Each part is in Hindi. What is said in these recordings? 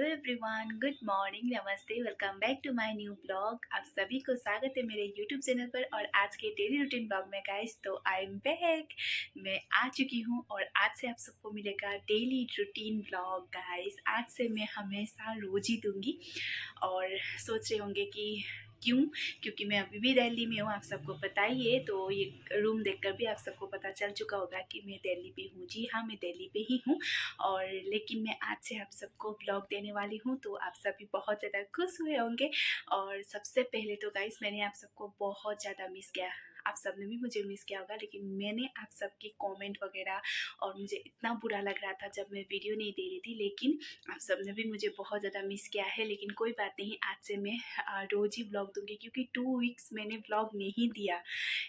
एवरीवन, गुड मॉर्निंग, नमस्ते, welcome back to my new blog. आप सभी को स्वागत है मेरे यूट्यूब चैनल पर और आज के डेली रूटीन ब्लॉग में गाइस। तो आई एम बैक, मैं आ चुकी हूँ और आज से आप सबको मिलेगा डेली रूटीन ब्लॉग गाइस। आज से मैं हमेशा रोज ही दूंगी और सोच रहे होंगे कि क्यों, क्योंकि मैं अभी भी दिल्ली में हूँ, आप सबको पता ही है। तो ये रूम देखकर भी आप सबको पता चल चुका होगा कि मैं दिल्ली पे हूँ। जी हाँ, मैं दिल्ली पे ही हूँ और लेकिन मैं आज से आप सबको ब्लॉग देने वाली हूँ, तो आप सभी बहुत ज़्यादा खुश हुए होंगे। और सबसे पहले तो गाइस, मैंने आप सबको बहुत ज़्यादा मिस किया। आप सब ने भी मुझे मिस किया होगा, लेकिन मैंने आप सबके कमेंट वगैरह और मुझे इतना बुरा लग रहा था जब मैं वीडियो नहीं दे रही थी, लेकिन आप सब ने भी मुझे बहुत ज़्यादा मिस किया है। लेकिन कोई बात नहीं, आज से मैं रोज़ ही ब्लॉग दूंगी, क्योंकि 2 वीक्स मैंने ब्लॉग नहीं दिया।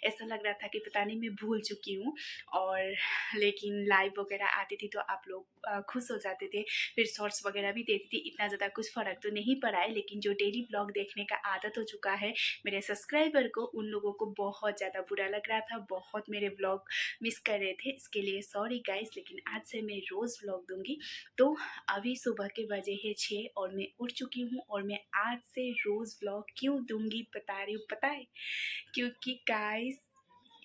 ऐसा लग रहा था कि पता नहीं मैं भूल चुकी हूँ। और लेकिन लाइव वगैरह आती थी तो आप लोग खुश हो जाते थे, फिर शॉर्ट्स वगैरह भी देती थी। इतना ज़्यादा कुछ फ़र्क तो नहीं पड़ा है, लेकिन जो डेली ब्लॉग देखने का आदत हो चुका है मेरे सब्सक्राइबर को, उन लोगों को बहुत ज़्यादा बुरा लग रहा था, बहुत मेरे ब्लॉग मिस कर रहे थे। इसके लिए सॉरी गाइस, लेकिन आज से मैं रोज़ ब्लॉग दूंगी। तो अभी सुबह के बजे है 6 और मैं उठ चुकी हूँ और मैं आज से रोज़ ब्लॉग क्यों दूंगी बता रही हूँ, पता है? क्योंकि गाइस,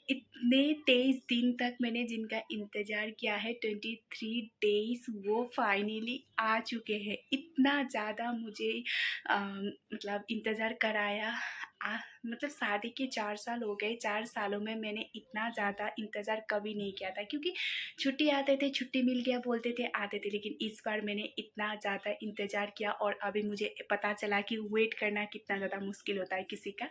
इतने 23 दिन तक मैंने जिनका इंतज़ार किया है, 23 डेज़, वो फाइनली आ चुके हैं। इतना ज़्यादा मुझे मतलब इंतज़ार कराया। मतलब शादी के 4 साल हो गए, 4 सालों में मैंने इतना ज़्यादा इंतज़ार कभी नहीं किया था, क्योंकि छुट्टी आते थे, छुट्टी मिल गया बोलते थे, आते थे। लेकिन इस बार मैंने इतना ज़्यादा इंतज़ार किया और अभी मुझे पता चला कि वेट करना कितना ज़्यादा मुश्किल होता है किसी का।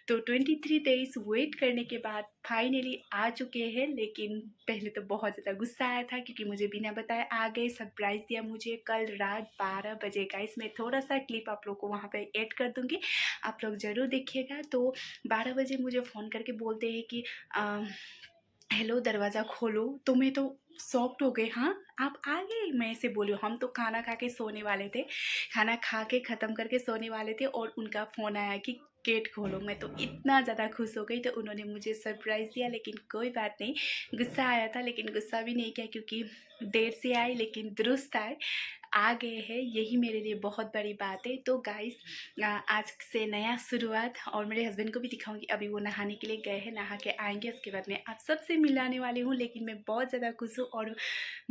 तो 23 डेज़ वेट करने के बाद फाइनली आ चुके हैं। लेकिन पहले तो बहुत ज़्यादा गुस्सा आया था, क्योंकि मुझे बिना बताए आ गए, सरप्राइज़ दिया मुझे कल रात 12 बजे। गाइस, मैं थोड़ा सा क्लिप आप लोग को वहाँ पे ऐड कर दूँगी, आप लोग ज़रूर देखिएगा। तो 12 बजे मुझे फ़ोन करके बोलते हैं कि हेलो, दरवाज़ा खोलो। तो मैं तो शॉक्ड हो गए, हाँ आप आ गए? मैं ऐसे बोली, हम तो खाना खा के सोने वाले थे, खाना खा के ख़त्म करके सोने वाले थे और उनका फ़ोन आया कि गेट खोलो। मैं तो इतना ज़्यादा खुश हो गई, तो उन्होंने मुझे सरप्राइज़ दिया। लेकिन कोई बात नहीं, गुस्सा आया था लेकिन गुस्सा भी नहीं किया, क्योंकि देर से आए लेकिन दुरुस्त आए, आ गए हैं, यही मेरे लिए बहुत बड़ी बात है। तो गाइस, आज से नया शुरुआत, और मेरे हस्बैंड को भी दिखाऊंगी। अभी वो नहाने के लिए गए हैं, नहा के आएंगे, उसके बाद मैं आप सबसे मिलाने वाली हूँ। लेकिन मैं बहुत ज़्यादा खुश हूँ और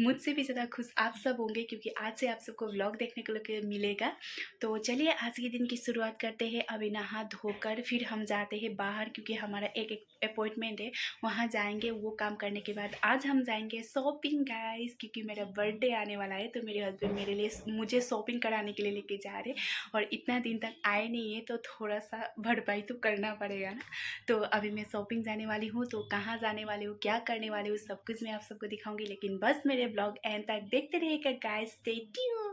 मुझसे भी ज़्यादा खुश आप सब होंगे, क्योंकि आज से आप सबको व्लॉग देखने को मिलेगा। तो चलिए आज के दिन की शुरुआत करते हैं। अभी नहा धोकर फिर हम जाते हैं बाहर, क्योंकि हमारा एक अपॉइंटमेंट है, वहाँ जाएंगे। वो काम करने के बाद आज हम जाएंगे शॉपिंग गाइस, क्योंकि मेरा बर्थडे आने वाला है। तो मेरे हस्बैंड मेरे लिए मुझे शॉपिंग कराने के लिए लेके जा रहे, और इतना दिन तक आए नहीं है, तो थोड़ा सा भरपाई तो करना पड़ेगा ना। तो अभी मैं शॉपिंग जाने वाली हूँ, तो कहाँ जाने वाली हूँ, क्या करने वाली हूँ, सब कुछ मैं आप सबको दिखाऊंगी। लेकिन बस मेरे ब्लॉग एंड तक देखते रहिएगा गाइस, स्टे ट्यून।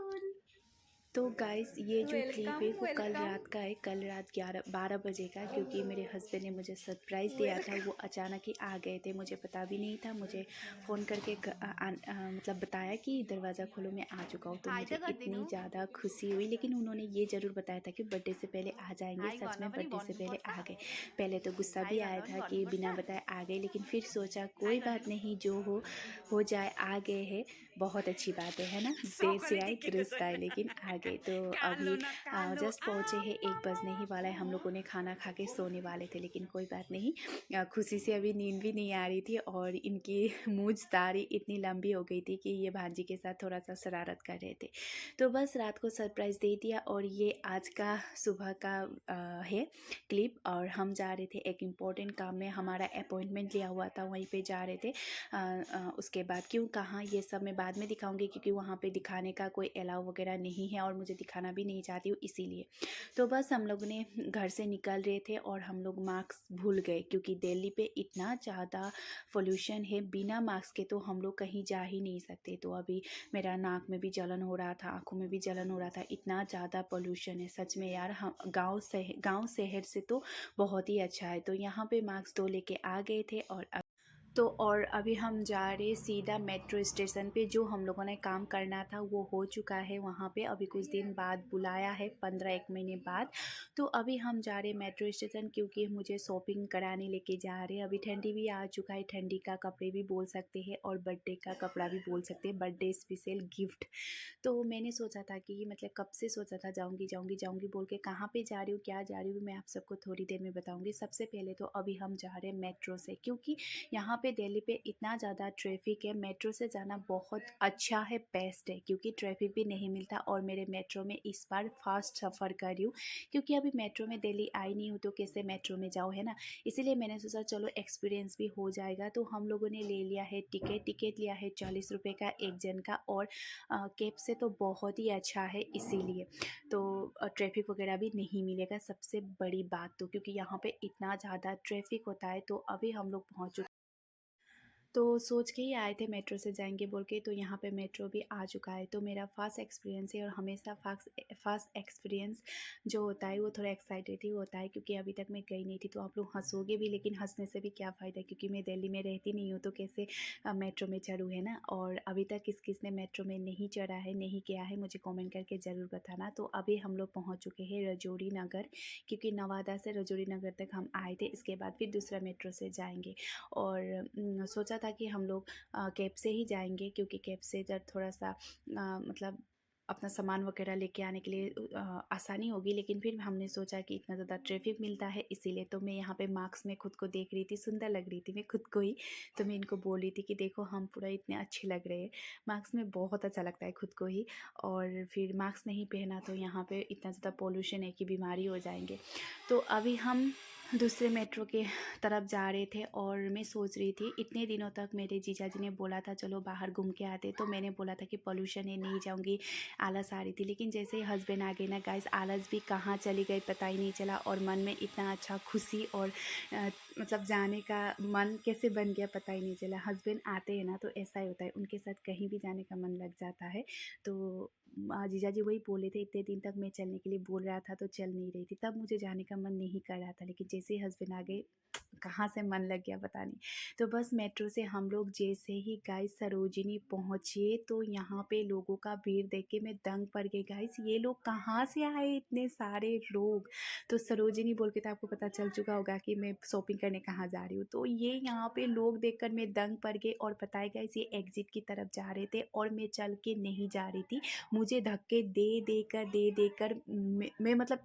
तो गाइस, ये जो क्लिप है वेलकम वो कल वेलकम। रात का है, कल रात 12 बजे का, क्योंकि मेरे हस्बैंड ने मुझे सरप्राइज़ दिया था। वो वेलकम। अचानक ही आ गए थे, मुझे पता भी नहीं था। मुझे फ़ोन करके मतलब बताया कि दरवाज़ा खोलो, मैं आ चुका हूँ। तो हाय मुझे द इतनी गद्दिनु। ज़्यादा खुशी हुई, लेकिन उन्होंने ये ज़रूर बताया था कि बर्थडे से पहले आ जाएंगे। हाय सच में गन्नवनी बर्थडे से बॉन्डिंग पहले आ पर्सन। गए। पहले तो गुस्सा भी हाय आया गन्नवनी था कि बॉन्डिंग बिना पर्सन। बताए आ गए, लेकिन फिर सोचा हाय कोई बात गन्नवनी। नहीं, जो हो जाए, आ गए हैं, बहुत अच्छी बात है ना। देर से सॉरी आए टिकट दुरुस्त आए, लेकिन आ गए। तो कालो अभी ना कालो जस्ट पहुँचे हैं, 1 बजने ही वाला है। हम लोगों ने खाना खा के सोने वाले थे, लेकिन कोई बात नहीं, खुशी से अभी नींद भी नहीं आ रही थी। और इनकी मूंछदारी इतनी लंबी हो गई थी कि ये भांजी के साथ थोड़ा सा शरारत कर रहे थे। तो बस रात को सरप्राइज़ दे दिया। और ये आज का सुबह का है क्लिप। और हम जा रहे थे एक इम्पोर्टेंट काम में, हमारा अपॉइंटमेंट लिया हुआ था, वहीं पे जा रहे थे। उसके बाद क्यों, कहाँ, ये सब मैं बाद में दिखाऊंगी, क्योंकि वहाँ पे दिखाने का कोई अलाउ वगैरह नहीं है और मुझे दिखाना भी नहीं चाहती हूँ, इसीलिए। तो बस हम लोग ने घर से निकल रहे थे और हम लोग मास्क भूल गए, क्योंकि दिल्ली पे इतना ज़्यादा पोल्यूशन है, बिना मास्क के तो हम लोग कहीं जा ही नहीं सकते। तो अभी मेरा नाक में भी जलन हो रहा था, आँखों में भी जलन हो रहा था, इतना ज़्यादा पोल्यूशन है सच में यार। हम गाँव शहर से तो बहुत ही अच्छा है। तो यहाँ पे मास्क 2 लेके आ गए थे। और तो और अभी हम जा रहे सीधा मेट्रो स्टेशन पे। जो हम लोगों ने काम करना था वो हो चुका है वहाँ पे। अभी कुछ दिन बाद बुलाया है, 15-1 महीने बाद। तो अभी हम जा रहे मेट्रो स्टेशन क्योंकि मुझे शॉपिंग कराने लेके जा रहे हैं। अभी ठंडी भी आ चुका है, ठंडी का कपड़े भी बोल सकते हैं और बर्थडे का कपड़ा भी बोल सकते हैं, बर्थडे स्पेशल गिफ्ट। तो मैंने सोचा था कि मतलब कब से सोचा था जाऊँगी जाऊँगी जाऊँगी बोल के। कहाँ पे जा रही हूँ, क्या जा रही हूँ, मैं आप सबको थोड़ी देर में बताऊँगी। सबसे पहले तो अभी हम जा रहे हैं मेट्रो से, क्योंकि यहाँ पे दिल्ली पे इतना ज़्यादा ट्रैफिक है। मेट्रो से जाना बहुत अच्छा है, बेस्ट है, क्योंकि ट्रैफिक भी नहीं मिलता। और मेरे मेट्रो में इस बार फास्ट सफ़र कर रही हूँ, क्योंकि अभी मेट्रो में दिल्ली आई नहीं हूँ तो कैसे मेट्रो में जाओ, है ना। इसीलिए मैंने सोचा चलो एक्सपीरियंस भी हो जाएगा। तो हम लोगों ने ले लिया है टिकट लिया है 40 रुपये का एक जन का। और कैब से तो बहुत ही अच्छा है, इसीलिए तो ट्रैफिक वगैरह भी नहीं मिलेगा, सबसे बड़ी बात तो, क्योंकि यहाँ पे इतना ज़्यादा ट्रैफिक होता है। तो अभी हम लोग पहुँच चुके, तो सोच के ही आए थे मेट्रो से जाएंगे बोल के। तो यहाँ पे मेट्रो भी आ चुका है। तो मेरा फर्स्ट एक्सपीरियंस है, और हमेशा फर्स्ट एक्सपीरियंस जो होता है वो थोड़ा एक्साइटेड ही होता है, क्योंकि अभी तक मैं गई नहीं थी। तो आप लोग हंसोगे भी, लेकिन हंसने से भी क्या फ़ायदा, क्योंकि मैं दिल्ली में रहती नहीं हूँ तो कैसे मेट्रो में चढ़ूँ, है ना। और अभी तक किस किस ने मेट्रो में नहीं चढ़ा है, नहीं किया है, मुझे कॉमेंट करके ज़रूर बताना। तो अभी हम लोग पहुँच चुके हैं रजौरी नगर, क्योंकि नवादा से रजौरी नगर तक हम आए थे। इसके बाद फिर दूसरा मेट्रो से जाएंगे। और सोचा था कि हम लोग कैब से ही जाएंगे, क्योंकि कैब से इधर थोड़ा सा मतलब अपना सामान वगैरह लेके आने के लिए आसानी होगी। लेकिन फिर हमने सोचा कि इतना ज़्यादा ट्रैफिक मिलता है, इसीलिए। तो मैं यहाँ पे मार्क्स में खुद को देख रही थी, सुंदर लग रही थी मैं खुद को ही। तो मैं इनको बोल रही थी कि देखो हम पूरा इतने अच्छे लग रहे हैं। मार्क्स में बहुत अच्छा लगता है खुद को ही। और फिर मार्क्स नहीं पहना तो यहाँ पे इतना ज़्यादा पोल्यूशन है कि बीमारी हो जाएंगे। तो अभी हम दूसरे मेट्रो के तरफ जा रहे थे। और मैं सोच रही थी, इतने दिनों तक मेरे जीजा जी ने बोला था चलो बाहर घूम के आते। तो मैंने बोला था कि पोल्यूशन है, नहीं जाऊंगी, आलस आ रही थी। लेकिन जैसे ही हस्बैंड आ गए ना गाइस, आलस भी कहाँ चली गई पता ही नहीं चला। और मन में इतना अच्छा खुशी और मतलब जाने का मन कैसे बन गया पता ही नहीं चला। हस्बैंड आते हैं ना तो ऐसा ही होता है, उनके साथ कहीं भी जाने का मन लग जाता है। तो जीजा जी वही बोले थे, इतने दिन तक मैं चलने के लिए बोल रहा था तो चल नहीं रही थी, तब मुझे जाने का मन नहीं कर रहा था। लेकिन जैसे ही हस्बैंड आ गए, कहाँ से मन लग गया पता नहीं। तो बस मेट्रो से हम लोग जैसे ही गाइस सरोजिनी पहुँचे, तो यहाँ पे लोगों का भीड़ देख के मैं दंग पड़ गई। गाइस ये लोग कहाँ से आए इतने सारे लोग। तो सरोजिनी बोल के तो आपको पता चल चुका होगा कि मैं शॉपिंग करने कहाँ जा रही हूँ। तो ये यहाँ पे लोग देखकर मैं दंग पड़ गई। और पता है गाइस, ये एग्जिट की तरफ जा रहे थे और मैं चल के नहीं जा रही थी। मुझे धक्के दे देकर मैं मतलब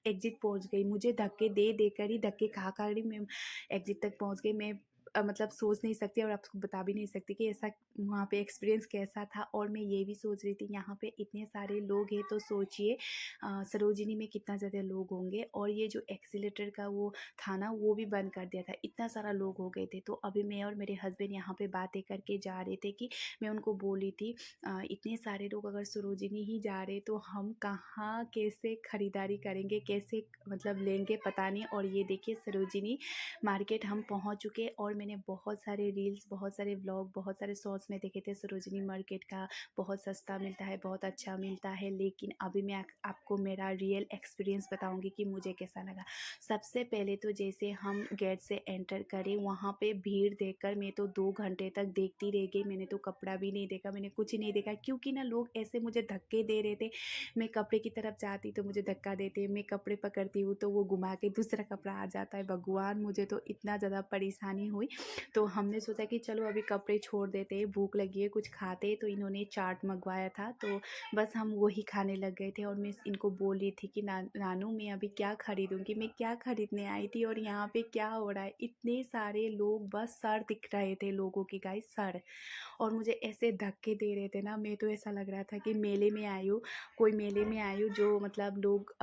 एग्जिट पहुंच गई। मुझे धक्के दे देकर ही, धक्के खा कर ही मैं एग्जिट तक पहुंच गई। मैं मतलब सोच नहीं सकती और आपको बता भी नहीं सकती कि ऐसा वहाँ पे एक्सपीरियंस कैसा था। और मैं ये भी सोच रही थी यहाँ पे इतने सारे लोग हैं, तो सोचिए सरोजिनी में कितना ज़्यादा लोग होंगे। और ये जो एक्सीलेटर का वो था ना, वो भी बंद कर दिया था, इतना सारा लोग हो गए थे। तो अभी मैं और मेरे हस्बैंड यहाँ पे बातें करके जा रहे थे कि मैं उनको बोली थी इतने सारे लोग अगर सरोजिनी ही जा रहे तो हम कहाँ कैसे ख़रीदारी करेंगे, कैसे मतलब लेंगे पता नहीं। और ये देखिए सरोजिनी मार्केट हम पहुँच चुके। और मैंने बहुत सारे रील्स, बहुत सारे व्लॉग, बहुत सारे शॉर्ट्स में देखे थे सरोजिनी मार्केट का बहुत सस्ता मिलता है, बहुत अच्छा मिलता है। लेकिन अभी मैं आपको मेरा रियल एक्सपीरियंस बताऊँगी कि मुझे कैसा लगा। सबसे पहले तो जैसे हम गेट से एंटर करें, वहाँ पे भीड़ देखकर मैं तो 2 घंटे तक देखती रह गई। मैंने तो कपड़ा भी नहीं देखा, मैंने कुछ नहीं देखा, क्योंकि ना लोग ऐसे मुझे धक्के दे रहे थे। मैं कपड़े की तरफ जाती तो मुझे धक्का देते, मैं कपड़े पकड़ती हूँ तो वो घुमा के दूसरा कपड़ा आ जाता है। भगवान, मुझे तो इतना ज़्यादा परेशानी हुई। तो हमने सोचा कि चलो अभी कपड़े छोड़ देते हैं, भूख लगी है कुछ खाते। तो इन्होंने चाट मंगवाया था, तो बस हम वही खाने लग गए थे। और मैं इनको बोल रही थी कि नानू मैं अभी क्या खरीदूँगी, मैं क्या खरीदने आई थी और यहाँ पे क्या हो रहा है। इतने सारे लोग, बस सर दिख रहे थे लोगों की गाइस, सर। और मुझे ऐसे धक्के दे रहे थे ना, मैं तो ऐसा लग रहा था कि मेले में आई हूँ, कोई मेले में आई हूँ, जो मतलब लोग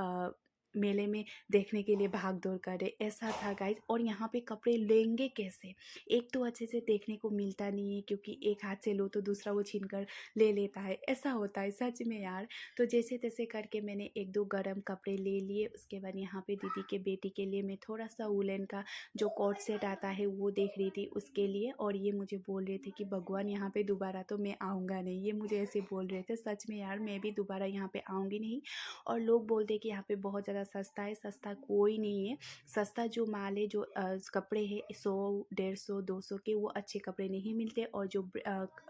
मेले में देखने के लिए भाग दौड़ कर रहे, ऐसा था गाइज। और यहाँ पे कपड़े लेंगे कैसे, एक तो अच्छे से देखने को मिलता नहीं है, क्योंकि एक हाथ से लो तो दूसरा वो छीन कर ले लेता है, ऐसा होता है सच में यार। तो जैसे तैसे करके मैंने 1-2 गर्म कपड़े ले लिए। उसके बाद यहाँ पे दीदी के बेटी के लिए मैं थोड़ा सा वुलन का जो कोट सेट आता है वो देख रही थी उसके लिए। और ये मुझे बोल रहे थे कि भगवान यहाँ पे दोबारा तो मैं आऊँगा नहीं, ये मुझे ऐसे बोल रहे थे। सच में यार मैं भी दोबारा यहाँ पे आऊँगी नहीं। और लोग बोलते कि यहाँ पे बहुत ज़्यादा ज़्यादा सस्ता है, सस्ता कोई नहीं है। सस्ता जो माल है, जो कपड़े हैं 100 150 200 के, वो अच्छे कपड़े नहीं मिलते। और जो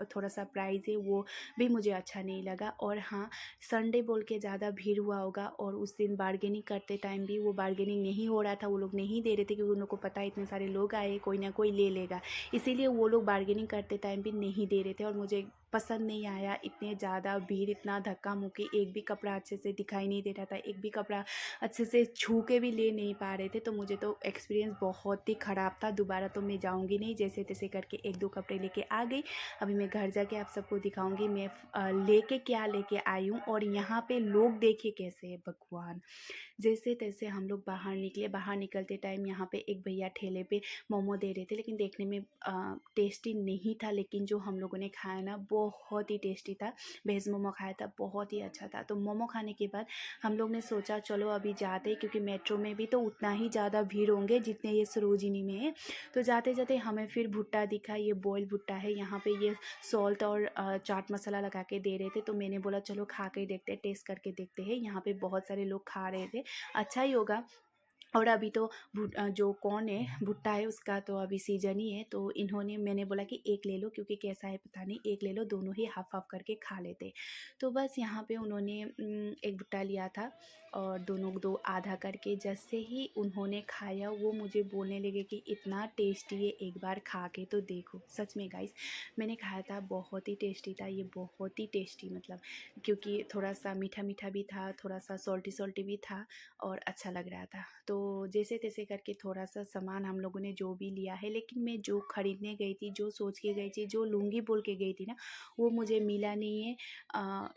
थोड़ा सा प्राइस है वो भी मुझे अच्छा नहीं लगा। और हाँ, संडे बोल के ज़्यादा भीड़ हुआ होगा, और उस दिन बार्गेनिंग करते टाइम भी वो बार्गेनिंग नहीं हो रहा था, वो लोग नहीं दे रहे थे, क्योंकि उन लोग को पता है इतने सारे लोग आए, कोई ना कोई ले लेगा, इसीलिए वो लोग बार्गेनिंग करते टाइम भी नहीं दे रहे थे। और मुझे पसंद नहीं आया इतने ज़्यादा भीड़, इतना धक्का मुक्की, एक भी कपड़ा अच्छे से दिखाई नहीं दे रहा था, एक भी कपड़ा अच्छे से छू के भी ले नहीं पा रहे थे। तो मुझे तो एक्सपीरियंस बहुत ही ख़राब था। दोबारा तो मैं जाऊंगी नहीं। जैसे तैसे करके 1-2 कपड़े लेके आ गई। अभी मैं घर जाके आप सबको दिखाऊंगी मैं लेके क्या लेके आई हूँ। और यहाँ पे लोग देखे कैसे है भगवान। जैसे तैसे हम लोग बाहर निकले। बाहर निकलते टाइम यहाँ पे एक भैया ठेले पे मोमो दे रहे थे, लेकिन देखने में टेस्टी नहीं था। लेकिन जो हम लोगों ने खाया ना, बहुत ही टेस्टी था। वेज मोमो खाया था, बहुत ही अच्छा था। तो मोमो खाने के बाद हम लोग ने सोचा चलो अभी जाते हैं, क्योंकि मेट्रो में भी तो उतना ही ज़्यादा भीड़ होंगे जितने ये सरोजिनी में है। तो जाते जाते हमें फिर भुट्टा दिखा। ये बॉयल भुट्टा है। यहाँ पे ये सॉल्ट और चाट मसाला लगा के दे रहे थे। तो मैंने बोला चलो खा के देखते हैं, टेस्ट करके देखते हैं। यहाँ पे बहुत सारे लोग खा रहे थे, अच्छा ही होगा। और अभी तो जो कौन है भुट्टा है उसका तो अभी सीजन ही है। तो इन्होंने, मैंने बोला कि एक ले लो, क्योंकि कैसा है पता नहीं, एक ले लो, दोनों ही हाफ हाफ करके खा लेते। तो बस यहाँ पे उन्होंने एक भुट्टा लिया था, और दोनों दो आधा करके। जैसे ही उन्होंने खाया, वो मुझे बोलने लगे कि इतना टेस्टी है, एक बार खा के तो देखो। सच में गाइस, मैंने खाया था, बहुत ही टेस्टी था ये, बहुत ही टेस्टी। मतलब क्योंकि थोड़ा सा मीठा मीठा भी था, थोड़ा सा सॉल्टी सॉल्टी भी था, और अच्छा लग रहा था। तो जैसे तैसे करके थोड़ा सा सामान हम लोगों ने जो भी लिया है, लेकिन मैं जो ख़रीदने गई थी, जो सोच के गई थी, जो लूँगी बोल के गई थी ना, वो मुझे मिला नहीं है।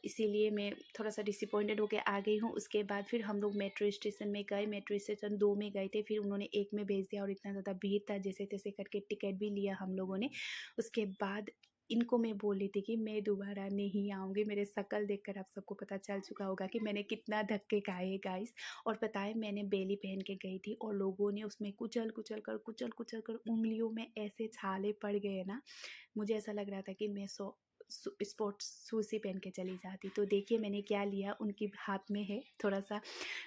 इसीलिए मैं थोड़ा सा डिसअपॉइंटेड होकर आ गई हूँ। उसके बाद फिर हम लोग मेट्रो स्टेशन में गए। मेट्रो स्टेशन 2 में गए थे, फिर उन्होंने 1 में भेज दिया, और इतना ज़्यादा भीड़ था। जैसे तैसे करके टिकट भी लिया हम लोगों ने। उसके बाद इनको मैं बोल रही थी कि मैं दोबारा नहीं आऊँगी। मेरे शक्ल देखकर आप सबको पता चल चुका होगा कि मैंने कितना धक्के खाए हैं गाइस। और पता है, मैंने बेली पहन के गई थी, और लोगों ने उसमें कुचल कुचल कर उंगलियों में ऐसे छाले पड़ गए ना, मुझे ऐसा लग रहा था कि मैं स्पोर्ट्स शूज़ ही पहन के चली जाती। तो देखिए मैंने क्या लिया, उनके हाथ में है थोड़ा सा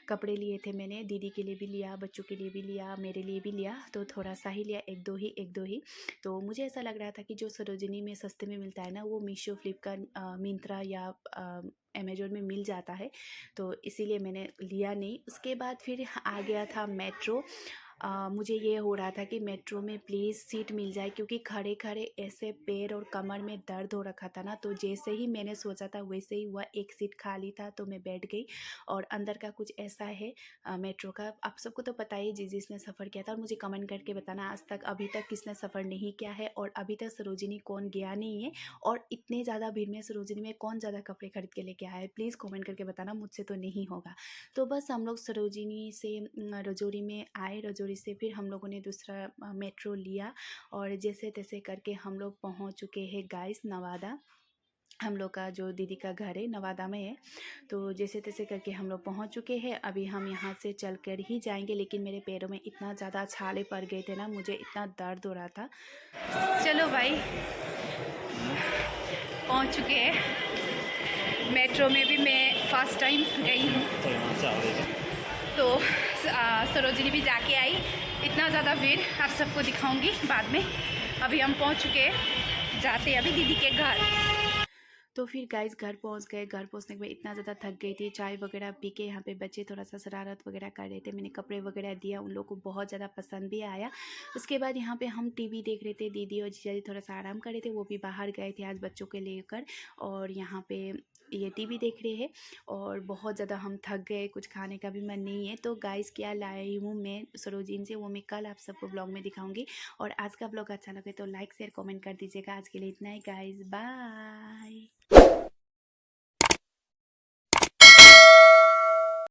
कपड़े लिए थे मैंने। दीदी के लिए भी लिया, बच्चों के लिए भी लिया, मेरे लिए भी लिया। तो थोड़ा सा ही लिया, एक दो ही। तो मुझे ऐसा लग रहा था कि जो सरोजिनी में सस्ते में मिलता है ना, वो मीशो, फ्लिपकार्ट, मिंत्रा या अमेज़न में मिल जाता है। तो इसीलिए मैंने लिया नहीं। उसके बाद फिर आ गया था मेट्रो। मुझे ये हो रहा था कि मेट्रो में प्लीज़ सीट मिल जाए, क्योंकि खड़े खड़े ऐसे पैर और कमर में दर्द हो रखा था ना। तो जैसे ही मैंने सोचा था वैसे ही हुआ, एक सीट खाली था तो मैं बैठ गई। और अंदर का कुछ ऐसा है मेट्रो का, आप सबको तो पता ही, जिसने सफ़र किया था। और मुझे कमेंट करके बताना आज तक अभी तक किसने सफ़र नहीं किया है, और अभी तक सरोजिनी कौन गया नहीं है, और इतने ज़्यादा भीड़ में सरोजिनी में कौन ज़्यादा कपड़े खरीद के लेके आया है। प्लीज़ कमेंट करके बताना, मुझसे तो नहीं होगा। तो बस हम लोग सरोजिनी से रजौरी में आए। रजौरी से फिर हम लोगों ने दूसरा मेट्रो लिया, और जैसे तैसे करके हम लोग पहुंच चुके हैं गाइस नवादा। हम लोग का जो दीदी का घर है नवादा में है। तो जैसे तैसे करके हम लोग पहुंच चुके हैं। अभी हम यहाँ से चल कर ही जाएंगे, लेकिन मेरे पैरों में इतना ज़्यादा छाले पड़ गए थे ना, मुझे इतना दर्द हो रहा था। चलो भाई, पहुंच चुके हैं। मेट्रो में भी मैं फर्स्ट टाइम गई हूँ। तो सरोजिनी भी जाके आई। इतना ज़्यादा भीड़ आप सबको दिखाऊंगी बाद में। अभी हम पहुंच चुके हैं, जाते अभी दीदी के घर। तो फिर गाइस घर पहुंच गए। घर पहुंचने के बाद इतना ज़्यादा थक गई थी। चाय वगैरह पी के यहाँ पे बच्चे थोड़ा सा शरारत वगैरह कर रहे थे। मैंने कपड़े वगैरह दिया, उन लोगों को बहुत ज़्यादा पसंद भी आया। उसके बाद यहाँ पे हम टीवी देख रहे थे। दीदी और जीजा जी थोड़ा सा आराम कर रहे थे, वो भी बाहर गए थे आज बच्चों के लेकर। और यहाँ पे ये टीवी देख रहे हैं। और बहुत ज़्यादा हम थक गए, कुछ खाने का भी मन नहीं है। तो गाइस क्या लाई हूँ मैं सरोजिनी से, वो मैं कल आप सबको ब्लॉग में दिखाऊंगी। और आज का ब्लॉग अच्छा लगे तो लाइक शेयर कमेंट कर दीजिएगा। आज के लिए इतना ही गाइस, बाय।